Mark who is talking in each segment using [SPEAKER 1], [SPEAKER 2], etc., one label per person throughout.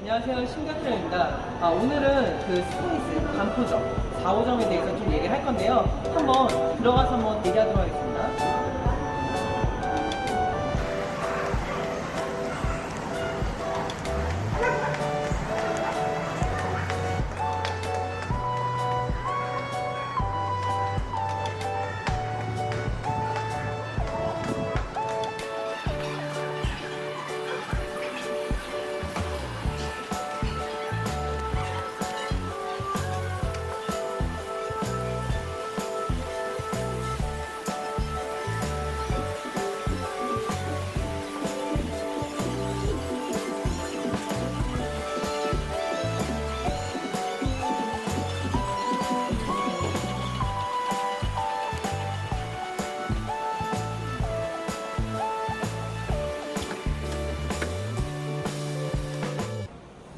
[SPEAKER 1] 안녕하세요. 신가트입니다. 오늘은 그 스페이스 반포점 4호점에 대해서 좀 얘기를 할 건데요. 한번 들어가서 한번 얘기하도록 하겠습니다.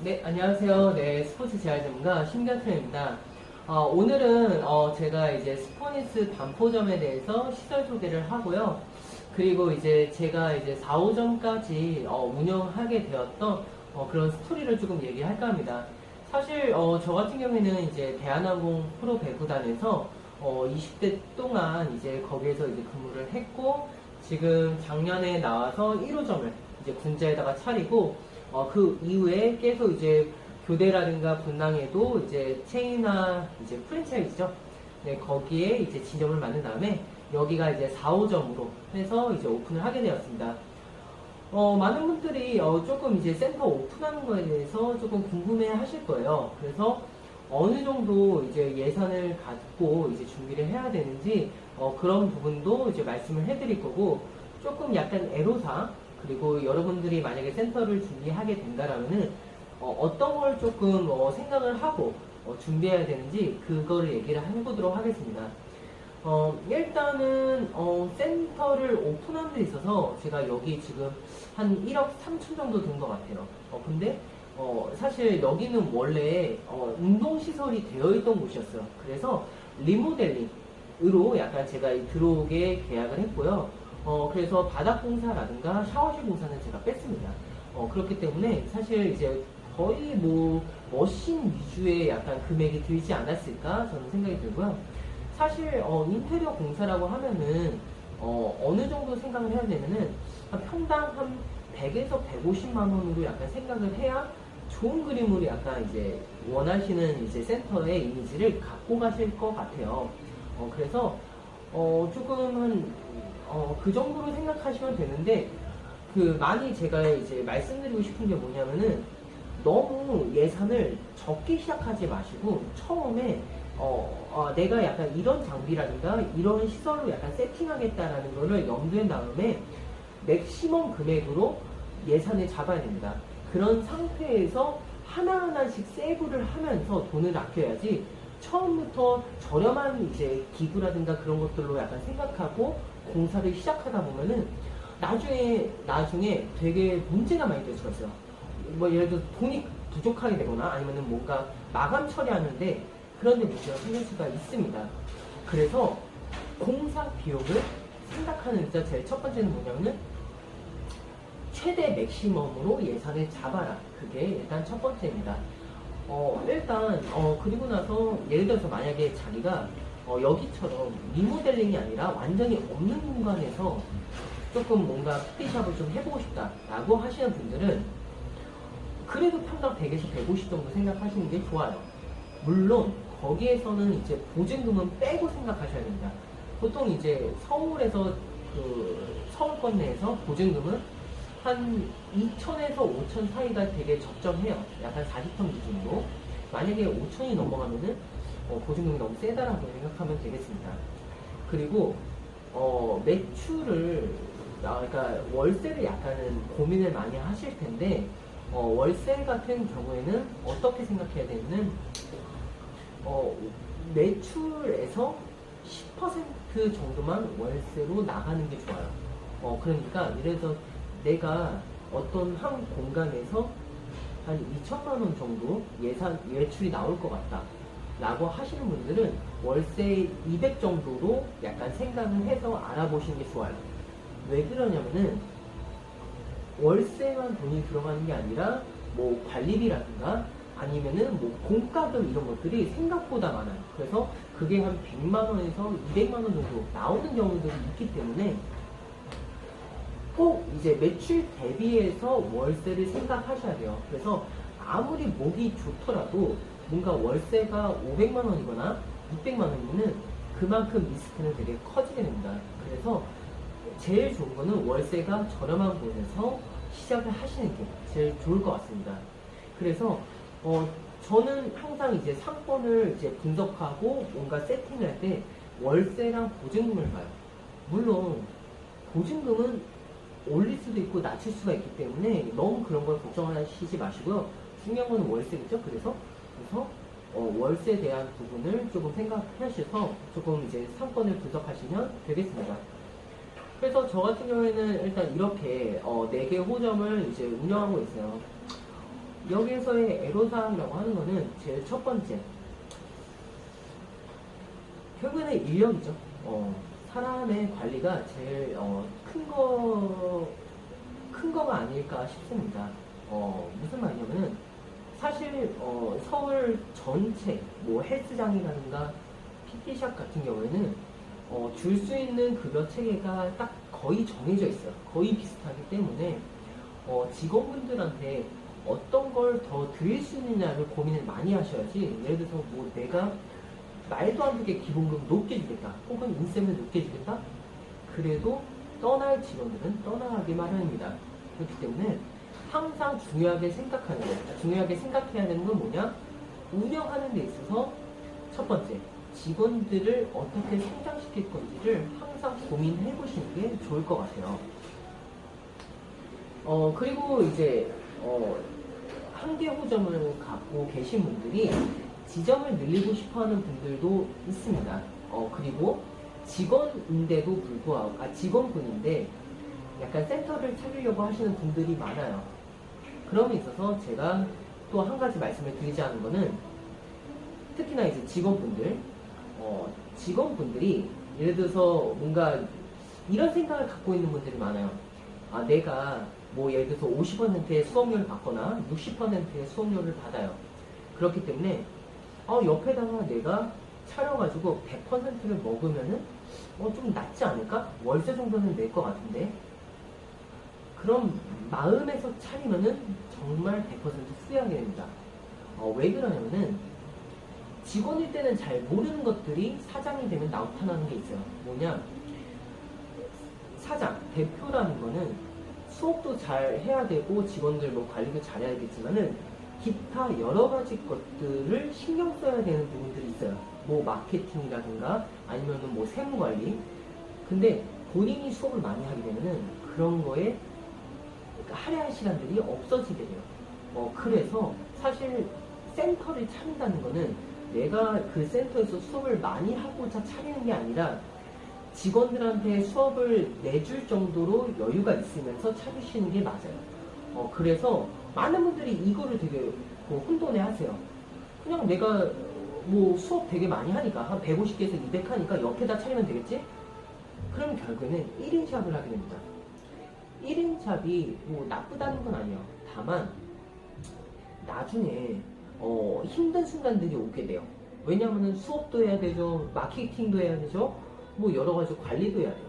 [SPEAKER 1] 네, 안녕하세요. 네, 스포츠 재활 전문가 신가트입니다. 오늘은 제가 이제 스포니스 반포점에 대해서 시설 소개를 하고요. 그리고 이제 제가 이제 4호점까지 운영하게 되었던 그런 스토리를 조금 얘기할까 합니다. 사실 저 같은 경우에는 이제 대한항공 프로 배구단에서 20대 동안 이제 거기에서 이제 근무를 했고, 지금 작년에 나와서 1호점을 이제 군자에다가 차리고, 그 이후에 계속 이제 교대라든가 분당에도 이제 체인화 이제 프랜차이즈죠. 네, 거기에 이제 지점을 만든 다음에 여기가 이제 4호점으로 해서 이제 오픈을 하게 되었습니다. 많은 분들이 조금 이제 센터 오픈하는 거에 대해서 조금 궁금해 하실 거예요. 그래서 어느 정도 이제 예산을 갖고 이제 준비를 해야 되는지 그런 부분도 이제 말씀을 해드릴 거고, 조금 약간 애로사항, 그리고 여러분들이 만약에 센터를 준비하게 된다라면은 어떤 걸 조금 생각을 하고 준비해야 되는지 그거를 얘기를 해보도록 하겠습니다. 일단은 센터를 오픈하는 데 있어서 제가 여기 지금 한 1억 3천 정도 든 것 같아요. 근데 사실 여기는 원래 운동시설이 되어 있던 곳이었어요. 그래서 리모델링으로 약간 제가 들어오게 계약을 했고요. 그래서 바닥공사라든가 샤워실 공사는 제가 뺐습니다. 그렇기 때문에 사실 이제 거의 뭐 머신 위주의 약간 금액이 들지 않았을까 저는 생각이 들고요. 사실 인테리어 공사라고 하면은 어느 정도 생각을 해야 되면은 한 평당 한 100에서 150만 원으로 약간 생각을 해야 좋은 그림으로 약간 이제 원하시는 이제 센터의 이미지를 갖고 가실 것 같아요. 그래서 조금은 그 정도로 생각하시면 되는데, 많이 제가 이제 말씀드리고 싶은 게 뭐냐면은 너무 예산을 적게 시작하지 마시고 처음에 내가 약간 이런 장비라든가 이런 시설로 약간 세팅하겠다라는 거를 염두에 다음에 맥시멈 금액으로 예산을 잡아야 됩니다. 그런 상태에서 하나하나씩 세이브를 하면서 돈을 아껴야지, 처음부터 저렴한 이제 기구라든가 그런 것들로 약간 생각하고 공사를 시작하다 보면은 나중에 되게 문제가 많이 될 수가 있어요. 뭐 예를 들어 돈이 부족하게 되거나 아니면은 뭔가 마감 처리하는데 그런 데 문제가 생길 수가 있습니다. 그래서 공사 비용을 생각하는 일단 제일 첫 번째는 뭐냐면은 최대 맥시멈으로 예산을 잡아라. 그게 일단 첫 번째입니다. 일단 그리고 나서 예를 들어서 만약에 자기가 여기처럼 리모델링이 아니라 완전히 없는 공간에서 조금 뭔가 피티샵을 좀 해보고 싶다라고 하시는 분들은 그래도 평당 100에서 150 정도 생각하시는 게 좋아요. 물론 거기에서는 이제 보증금은 빼고 생각하셔야 됩니다. 보통 이제 서울에서 서울권 내에서 보증금은 한 2천에서 5천 사이가 되게 적정해요. 약간 40평 기준으로. 만약에 5천이 넘어가면은 보증금이 너무 세다라고 생각하면 되겠습니다. 그리고 매출을 그러니까 월세를 약간은 고민을 많이 하실 텐데, 월세 같은 경우에는 어떻게 생각해야 되냐면 매출에서 10% 정도만 월세로 나가는 게 좋아요. 그러니까 예를 들어서 내가 어떤 한 공간에서 한 2천만 원 정도 외출이 나올 것 같다 라고 하시는 분들은 월세 200 정도로 약간 생각을 해서 알아보시는 게 좋아요. 왜 그러냐면은 월세만 돈이 들어가는 게 아니라 뭐 관리비라든가 아니면은 뭐 공과금 이런 것들이 생각보다 많아요. 그래서 그게 한 100만 원에서 200만 원 정도 나오는 경우들이 있기 때문에 꼭 이제 매출 대비해서 월세를 생각하셔야 돼요. 그래서 아무리 목이 좋더라도 뭔가 월세가 500만 원이거나 600만 원이면은 그만큼 리스크는 되게 커지게 됩니다. 그래서 제일 좋은 거는 월세가 저렴한 곳에서 시작을 하시는 게 제일 좋을 것 같습니다. 그래서 저는 항상 이제 상권을 이제 분석하고 뭔가 세팅을 할 때 월세랑 보증금을 봐요. 물론 보증금은 올릴 수도 있고 낮출 수가 있기 때문에 너무 그런 걸 걱정하시지 마시고요. 중요한 건 월세겠죠. 그래서 월세에 대한 부분을 조금 생각하셔서 조금 이제 상권을 분석하시면 되겠습니다. 그래서 저 같은 경우에는 일단 이렇게 4개 호점을 이제 운영하고 있어요. 여기에서의 애로사항이라고 하는 거는 제일 첫 번째, 결국에는 인력이죠. 사람의 관리가 제일 큰 거가 아닐까 싶습니다. 무슨 말이냐면은 사실 서울 전체 뭐 헬스장이라든가 PT샵 같은 경우에는 줄 수 있는 급여 체계가 딱 거의 정해져 있어요. 거의 비슷하기 때문에 직원분들한테 어떤 걸 더 드릴 수 있느냐를 고민을 많이 하셔야지. 예를 들어서 뭐 내가 말도 안 되게 기본금 높게 주겠다, 혹은 인센을 높게 주겠다, 그래도 떠날 직원들은 떠나가기 마련입니다. 그렇기 때문에 항상 중요하게 생각하는 거, 중요하게 생각해야 되는 건 뭐냐? 운영하는 데 있어서 첫 번째, 직원들을 어떻게 성장시킬 건지를 항상 고민해 보시는 게 좋을 것 같아요. 그리고 이제 한 개 호점을 갖고 계신 분들이 지점을 늘리고 싶어 하는 분들도 있습니다. 그리고 직원인데도 불구하고, 직원분인데 약간 센터를 차리려고 하시는 분들이 많아요. 그럼에 있어서 제가 또 한 가지 말씀을 드리자는 거는, 특히나 이제 직원분들이 예를 들어서 뭔가 이런 생각을 갖고 있는 분들이 많아요. 내가 뭐 예를 들어서 50%의 수업료를 받거나 60%의 수업료를 받아요. 그렇기 때문에 옆에다가 내가 차려가지고 100%를 먹으면은 좀 낫지 않을까? 월세 정도는 낼 것 같은데. 그럼 마음에서 차리면은 정말 100% 후회하게 됩니다. 왜 그러냐면은 직원일 때는 잘 모르는 것들이 사장이 되면 나타나는 게 있어요. 뭐냐? 사장, 대표라는 거는 수업도 잘 해야 되고 직원들 뭐 관리도 잘 해야겠지만은 기타 여러 가지 것들을 신경 써야 되는 부분들이 있어요. 뭐 마케팅이라든가 아니면은 뭐 세무 관리. 근데 본인이 수업을 많이 하게 되면은 그런 거에 할애할 시간들이 없어지게 돼요. 그래서 사실 센터를 차린다는 거는 내가 그 센터에서 수업을 많이 하고자 차리는 게 아니라 직원들한테 수업을 내줄 정도로 여유가 있으면서 차리시는 게 맞아요. 그래서 많은 분들이 이거를 되게 혼돈해 하세요. 그냥 내가 뭐 수업 되게 많이 하니까 한 150개에서 200 하니까 옆에다 차리면 되겠지? 그럼 결국에는 1인 샵을 하게 됩니다. 1인 샵이 뭐 나쁘다는 건 아니에요. 다만 나중에 힘든 순간들이 오게 돼요. 왜냐하면 수업도 해야 되죠, 마케팅도 해야 되죠, 뭐 여러 가지 관리도 해야 돼요.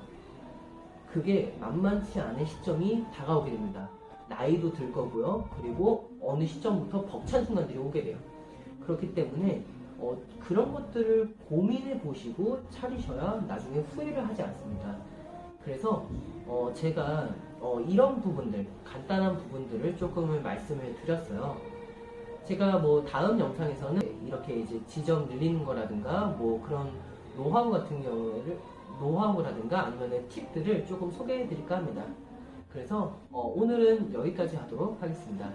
[SPEAKER 1] 그게 만만치 않은 시점이 다가오게 됩니다. 나이도 들 거고요. 그리고 어느 시점부터 벅찬 순간들이 오게 돼요. 그렇기 때문에 그런 것들을 고민해 보시고 차리셔야 나중에 후회를 하지 않습니다. 그래서 제가 이런 부분들, 간단한 부분들을 조금을 말씀을 드렸어요. 제가 뭐 다음 영상에서는 이렇게 이제 지점 늘리는 거라든가 뭐 그런 노하우라든가 아니면 팁들을 조금 소개해 드릴까 합니다. 그래서 오늘은 여기까지 하도록 하겠습니다.